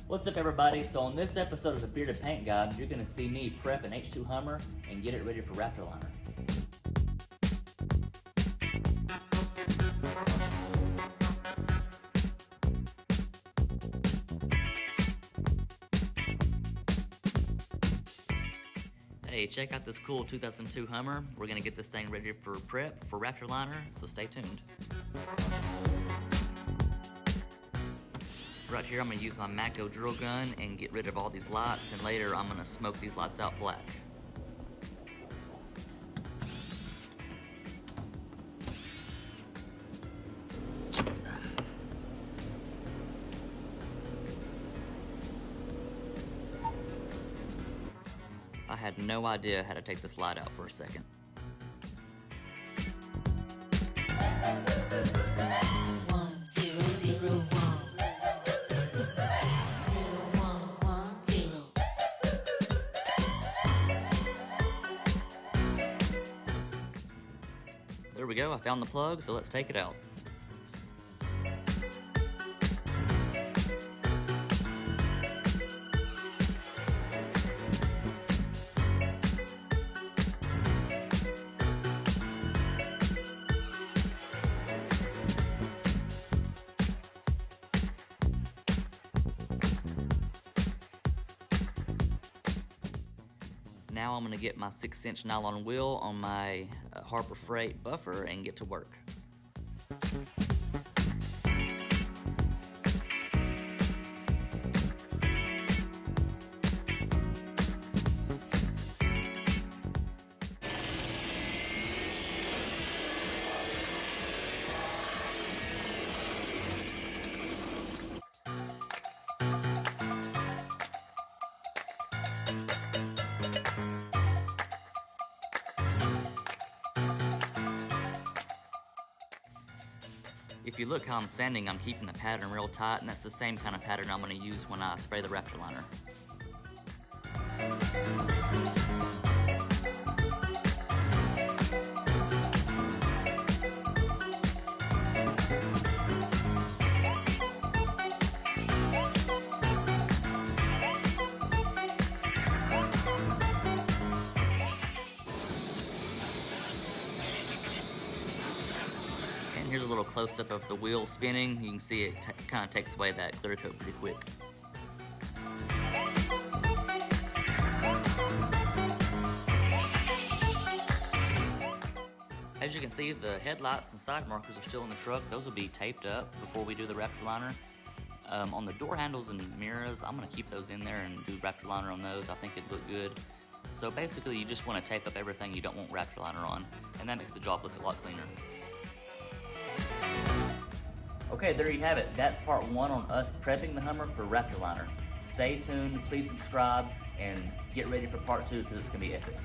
What's up, everybody? So on this episode of the Bearded Paint Guide, you're going to see me prep an H2 Hummer and get it ready for Raptor Liner. Hey, check out this cool 2002 Hummer. We're going to get this thing ready for prep for Raptor Liner, so stay tuned. Right here, I'm going to use my Matco drill gun and get rid of all these lights, and later I'm going to smoke these lights out black. I had no idea how to take this light out for a second. There we go, I found the plug, so let's take it out. Now I'm going to get my 6-inch nylon wheel on my Harbor Freight buffer and get to work. If you look how I'm sanding, I'm keeping the pattern real tight, and that's the same kind of pattern I'm going to use when I spray the Raptor Liner. Here's a little close-up of the wheel spinning. You can see it kind of takes away that clear coat pretty quick. As you can see, the headlights and side markers are still in the truck. Those will be taped up before we do the Raptor Liner. On the door handles and mirrors, I'm going to keep those in there and do Raptor Liner on those. I think it'd look good. So basically, you just want to tape up everything you don't want Raptor Liner on, and that makes the job look a lot cleaner. Okay, there you have it. That's part one on us prepping the Hummer for Raptor Liner. Stay tuned, please subscribe, and get ready for part two because it's going to be epic.